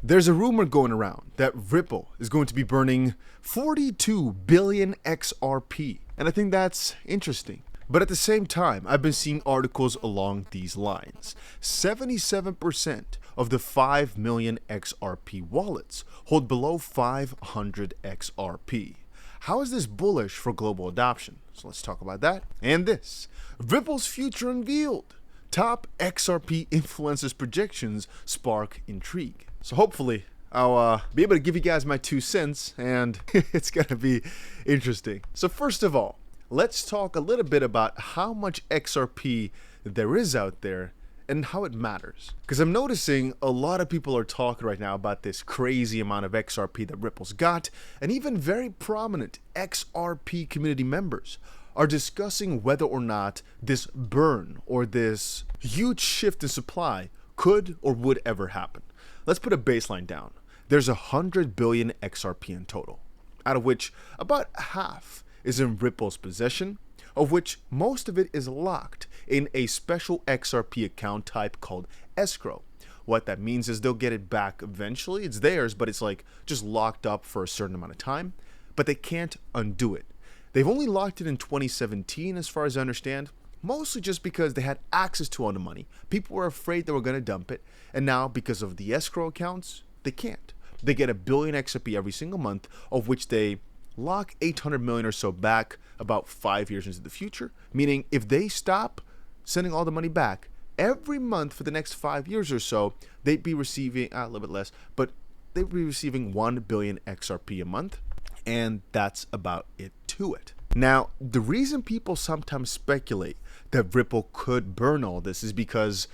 There's a rumor going around that Ripple is going to be burning 42 billion XRP, and I think that's interesting. But at the same time, I've been seeing articles along these lines. 77% of the 5 million XRP wallets hold below 500 XRP. How is this bullish for global adoption? So let's talk about that and this. Ripple's future unveiled. Top XRP influencers' predictions spark intrigue. So hopefully I'll be able to give you guys my 2 cents, and it's gonna be interesting. So first of all, let's talk a little bit about how much XRP there is out there and how it matters. Because I'm noticing a lot of people are talking right now about this crazy amount of XRP that Ripple's got, and even very prominent XRP community members are discussing whether or not this burn or this huge shift in supply could or would ever happen. Let's put a baseline down. There's 100 billion XRP in total, out of which about half is in Ripple's possession, of which most of it is locked in a special XRP account type called escrow. What that means is they'll get it back eventually. It's theirs, but it's like just locked up for a certain amount of time, but they can't undo it. They've only locked it in 2017 as far as I understand, mostly just because they had access to all the money. People were afraid they were going to dump it, and now because of the escrow accounts, they can't. They get 1 billion XRP every single month, of which they lock 800 million or so back about 5 years into the future, meaning if they stop sending all the money back every month for the next 5 years or so, they'd be receiving a little bit less, but they'd be receiving 1 billion XRP a month, and that's about it to it. Now, the reason people sometimes speculate that Ripple could burn all this is because,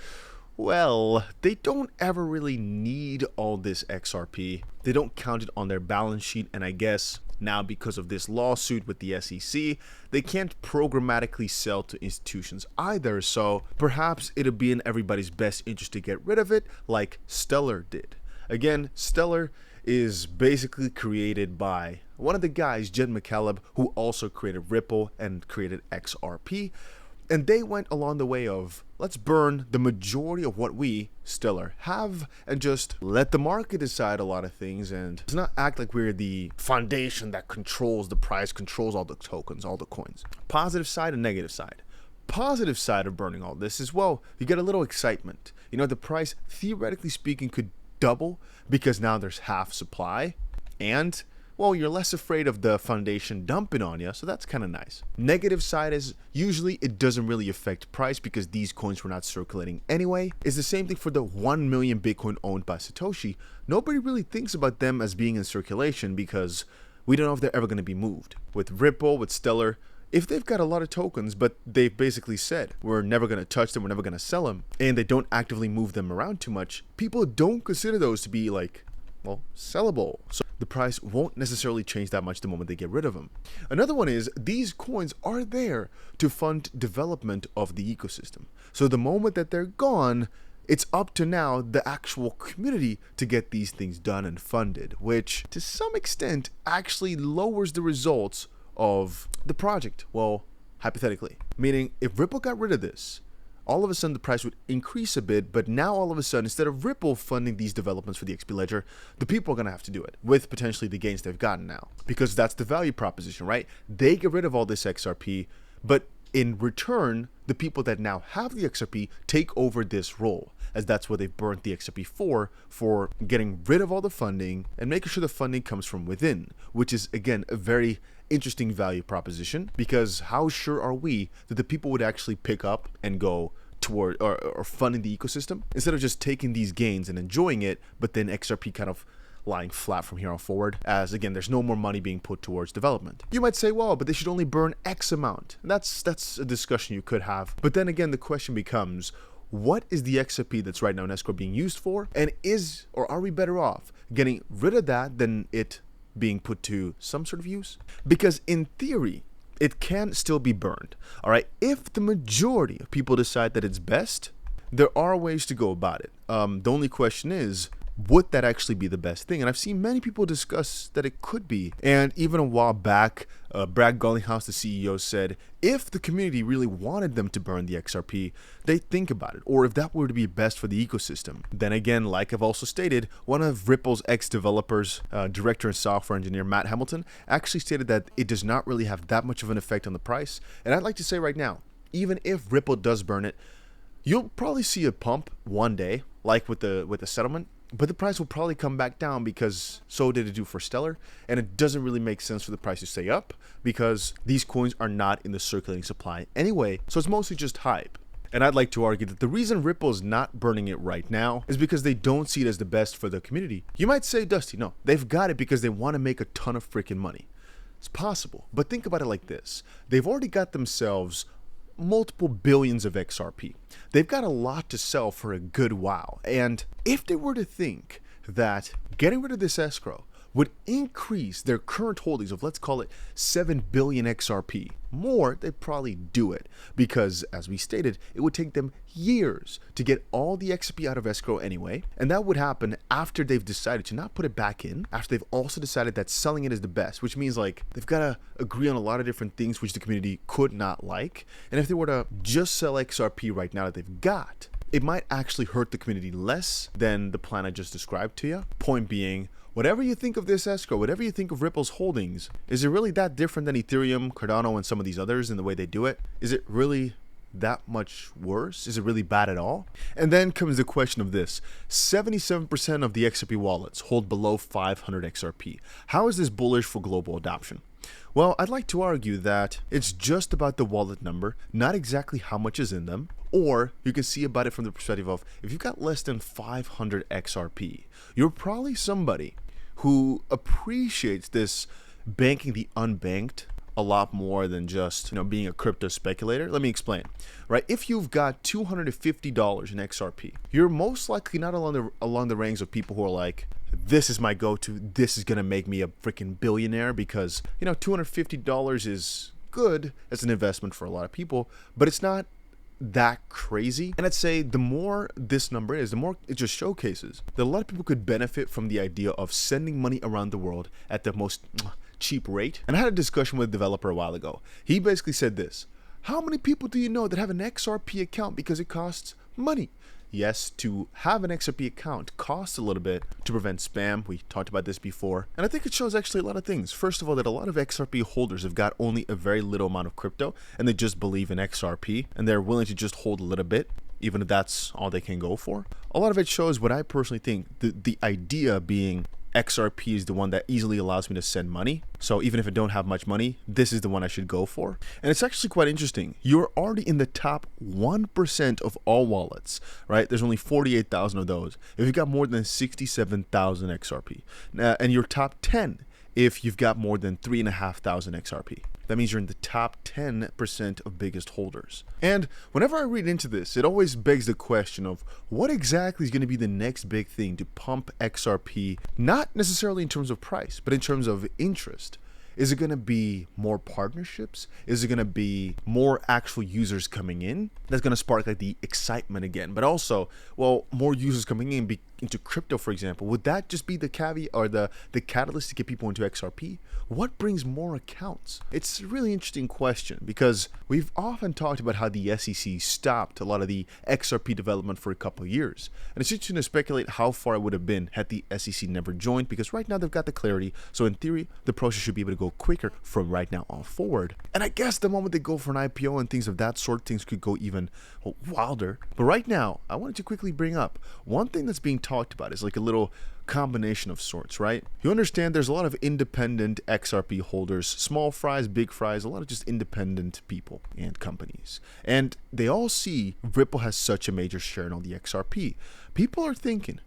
well, they don't ever really need all this XRP. They don't count it on their balance sheet, and I guess now because of this lawsuit with the SEC, they can't programmatically sell to institutions either, so perhaps it'd be in everybody's best interest to get rid of it like Stellar did. Again, Stellar is basically created by one of the guys, 𝗕𝗪𝗲𝗬𝗪, who also created Ripple and created XRP. And they went along the way of, let's burn the majority of what we, Stellar, have and just let the market decide a lot of things and let's not act like we're the foundation that controls the price, controls all the tokens, all the coins. Positive side and negative side. Positive side of burning all this is, well, you get a little excitement. You know, the price, theoretically speaking, could double because now there's half supply, and well, you're less afraid of the foundation dumping on you, so that's kind of nice. Negative side is usually it doesn't really affect price because these coins were not circulating anyway. It's the same thing for the 1 million Bitcoin owned by Satoshi. Nobody really thinks about them as being in circulation because we don't know if they're ever going to be moved. With Ripple, with Stellar, if they've got a lot of tokens, but they've basically said, we're never going to touch them, we're never going to sell them, and they don't actively move them around too much, people don't consider those to be like, well, sellable. So the price won't necessarily change that much the moment they get rid of them. Another one is these coins are there to fund development of the ecosystem. So the moment that they're gone, it's up to now the actual community to get these things done and funded, which to some extent actually lowers the results of the project. Well, hypothetically, meaning if Ripple got rid of this, all of a sudden the price would increase a bit, but now all of a sudden, instead of Ripple funding these developments for the XP Ledger, the people are going to have to do it with potentially the gains they've gotten now, because that's the value proposition, right? They get rid of all this XRP, but in return, the people that now have the XRP take over this role, as that's what they've burnt the XRP for getting rid of all the funding and making sure the funding comes from within, which is, again, a very interesting value proposition, because how sure are we that the people would actually pick up and go toward or funding the ecosystem instead of just taking these gains and enjoying it, but then XRP kind of lying flat from here on forward, as again there's no more money being put towards development. You might say, well, but they should only burn X amount. And that's a discussion you could have, but then again the question becomes, what is the XRP that's right now in escrow being used for, and is or are we better off getting rid of that than it being put to some sort of use? Because in theory, it can still be burned. All right, if the majority of people decide that it's best, there are ways to go about it. The only question is, would that actually be the best thing? And I've seen many people discuss that it could be. And even a while back, Brad Garlinghouse, the CEO, said if the community really wanted them to burn the XRP, they'd think about it, or if that were to be best for the ecosystem. Then again, like I've also stated, one of Ripple's ex-developers, director and software engineer 𝗓𝗏𝗄𝗏, actually stated that it does not really have that much of an effect on the price. And I'd like to say right now, even if Ripple does burn it, you'll probably see a pump one day, like with the settlement, but the price will probably come back down because so did it do for Stellar, and it doesn't really make sense for the price to stay up because these coins are not in the circulating supply anyway, so it's mostly just hype. And I'd like to argue that the reason Ripple is not burning it right now is because they don't see it as the best for the community. You might say, Dusty, no, they've got it because they want to make a ton of freaking money. It's possible, but think about it like this. They've already got themselves multiple billions of XRP. They've got a lot to sell for a good while. And if they were to think that getting rid of this escrow would increase their current holdings of, let's call it 7 billion XRP more, they'd probably do it. Because, as we stated, it would take them years to get all the XRP out of escrow anyway. And that would happen after they've decided to not put it back in, after they've also decided that selling it is the best, which means like they've got to agree on a lot of different things which the community could not like. And if they were to just sell XRP right now that they've got, it might actually hurt the community less than the plan I just described to you. Point being, whatever you think of this escrow, whatever you think of Ripple's holdings, is it really that different than Ethereum, Cardano, and some of these others in the way they do it? Is it really that much worse? Is it really bad at all? And then comes the question of this. 77% of the XRP wallets hold below 500 XRP. How is this bullish for global adoption? Well, I'd like to argue that it's just about the wallet number, not exactly how much is in them. Or you can see about it from the perspective of, if you've got less than 500 XRP, you're probably somebody who appreciates this banking the unbanked a lot more than just, being a crypto speculator. Let me explain. Right? If you've got $250 in XRP, you're most likely not along the ranks of people who are like, this is my go-to, this is gonna make me a freaking billionaire, because $250 is good as an investment for a lot of people, but it's not that crazy. And I'd say the more this number is, the more it just showcases that a lot of people could benefit from the idea of sending money around the world at the most cheap rate. And I had a discussion with a developer a while ago. He basically said this: how many people do you know that have an XRP account because it costs money? Yes, to have an XRP account costs a little bit to prevent spam. We talked about this before. And I think it shows actually a lot of things. First of all, that a lot of XRP holders have got only a very little amount of crypto, and they just believe in XRP, and they're willing to just hold a little bit, even if that's all they can go for. A lot of it shows what I personally think, the idea being XRP is the one that easily allows me to send money. So even if I don't have much money, this is the one I should go for. And it's actually quite interesting. You're already in the top 1% of all wallets, right? There's only 48,000 of those. If you've got more than 67,000 XRP, and you're top 10 if you've got more than 3,500 XRP. That means you're in the top 10% of biggest holders. And whenever I read into this, it always begs the question of what exactly is going to be the next big thing to pump XRP, not necessarily in terms of price, but in terms of interest. Is it going to be more partnerships? Is it going to be more actual users coming in? That's going to spark like the excitement again. But also, well, more users coming in into crypto, for example. Would that just be the caveat or the catalyst to get people into XRP? What brings more accounts? It's a really interesting question, because we've often talked about how the SEC stopped a lot of the XRP development for a couple of years. And it's interesting to speculate how far it would have been had the SEC never joined, because right now they've got the clarity. So in theory, the process should be able to go quicker from right now on forward. And I guess the moment they go for an IPO and things of that sort, things could go even wilder. But right now, I wanted to quickly bring up one thing that's being talked about is like a little combination of sorts, right? You understand there's a lot of independent XRP holders, small fries, big fries, a lot of just independent people and companies. And they all see Ripple has such a major share in all the XRP. People are thinking,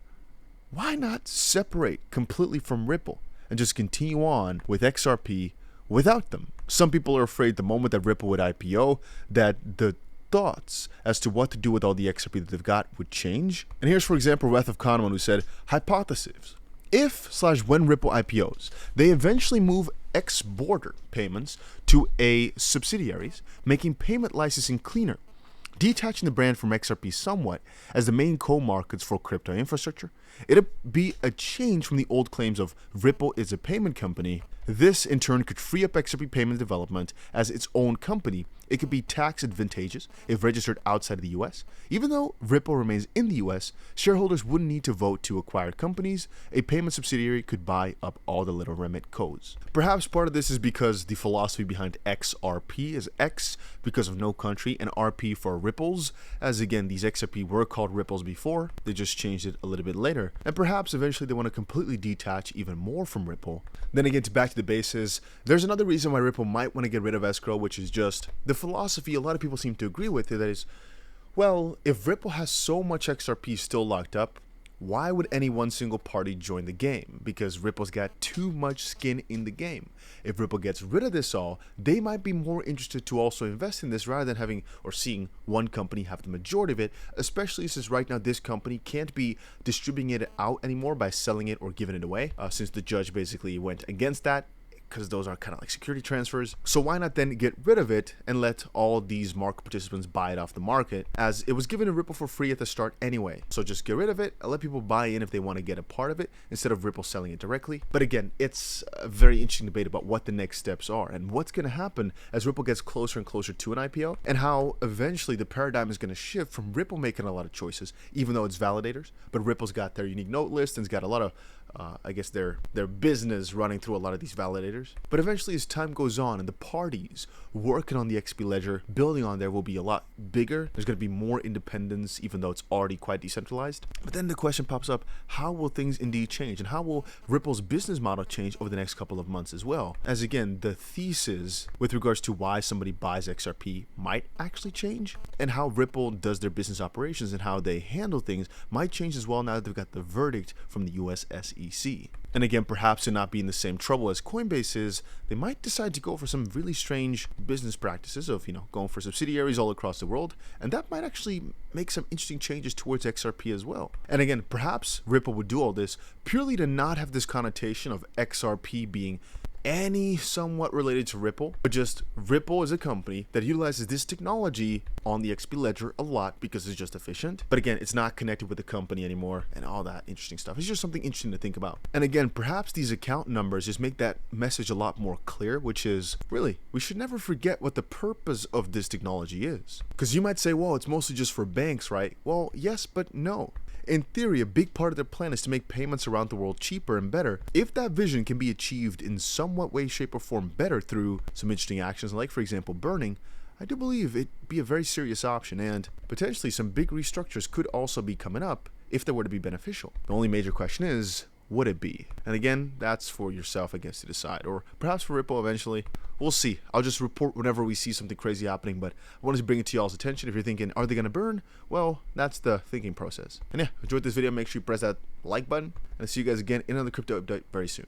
why not separate completely from Ripple and just continue on with XRP without them? Some people are afraid the moment that Ripple would IPO, that the thoughts as to what to do with all the XRP that they've got would change. And here's, for example, 𝗓𝗏𝗀𝗏𝗀𝗏, who said, hypothesis: if/when Ripple IPOs, they eventually move X border payments to a subsidiaries, making payment licensing cleaner. detaching the brand from XRP somewhat as the main co-markets for crypto infrastructure, it'd be a change from the old claims of Ripple is a payment company. This in turn could free up XRP payment development as its own company. It could be tax advantageous if registered outside of the US. Even though Ripple remains in the US, shareholders wouldn't need to vote to acquire companies. A payment subsidiary could buy up all the little remit codes. Perhaps part of this is because the philosophy behind XRP is X because of no country and RP for ripples, as again these XRP were called ripples before, they just changed it a little bit later. And perhaps eventually they want to completely detach even more from Ripple. Then again, back to the basis, there's another reason why Ripple might want to get rid of escrow, which is just the philosophy a lot of people seem to agree with, that is, well, if Ripple has so much XRP still locked up, why would any one single party join the game? Because Ripple's got too much skin in the game. If Ripple gets rid of this all, they might be more interested to also invest in this rather than having or seeing one company have the majority of it, especially since right now this company can't be distributing it out anymore by selling it or giving it away, since the judge basically went against that, because those are kind of like security transfers. So why not then get rid of it and let all these market participants buy it off the market, as it was given to Ripple for free at the start anyway. So just get rid of it and let people buy in if they want to get a part of it instead of Ripple selling it directly. But again, it's a very interesting debate about what the next steps are and what's going to happen as Ripple gets closer and closer to an IPO, and how eventually the paradigm is going to shift from Ripple making a lot of choices, even though it's validators, but Ripple's got their unique note list and it's got a lot of I guess their business running through a lot of these validators. But eventually as time goes on and the parties working on the XP ledger, building on there, will be a lot bigger. There's going to be more independence, even though it's already quite decentralized. But then the question pops up, how will things indeed change? And how will Ripple's business model change over the next couple of months as well? As again, the thesis with regards to why somebody buys XRP might actually change, and how Ripple does their business operations and how they handle things might change as well now that they've got the verdict from the US SEC. And again, perhaps to not be in the same trouble as Coinbase is, they might decide to go for some really strange business practices of, going for subsidiaries all across the world, and that might actually make some interesting changes towards XRP as well. And again, perhaps Ripple would do all this purely to not have this connotation of XRP being any somewhat related to Ripple, but just Ripple is a company that utilizes this technology on the XP ledger a lot because it's just efficient. But again, it's not connected with the company anymore and all that interesting stuff. It's just something interesting to think about. And again, perhaps these account numbers just make that message a lot more clear, which is really, we should never forget what the purpose of this technology is. Because you might say, well, it's mostly just for banks, right? Well, yes, but no. In theory, a big part of their plan is to make payments around the world cheaper and better. If that vision can be achieved in somewhat way, shape, or form better through some interesting actions, like for example burning, I do believe it'd be a very serious option, and potentially some big restructures could also be coming up if they were to be beneficial. The only major question is, would it be? And again, that's for yourself, I guess, to decide, or perhaps for Ripple eventually. We'll see. I'll just report whenever we see something crazy happening, but I wanted to bring it to y'all's attention. If you're thinking, are they going to burn? Well, that's the thinking process. And yeah, enjoyed this video. Make sure you press that like button, and I'll see you guys again in another crypto update very soon.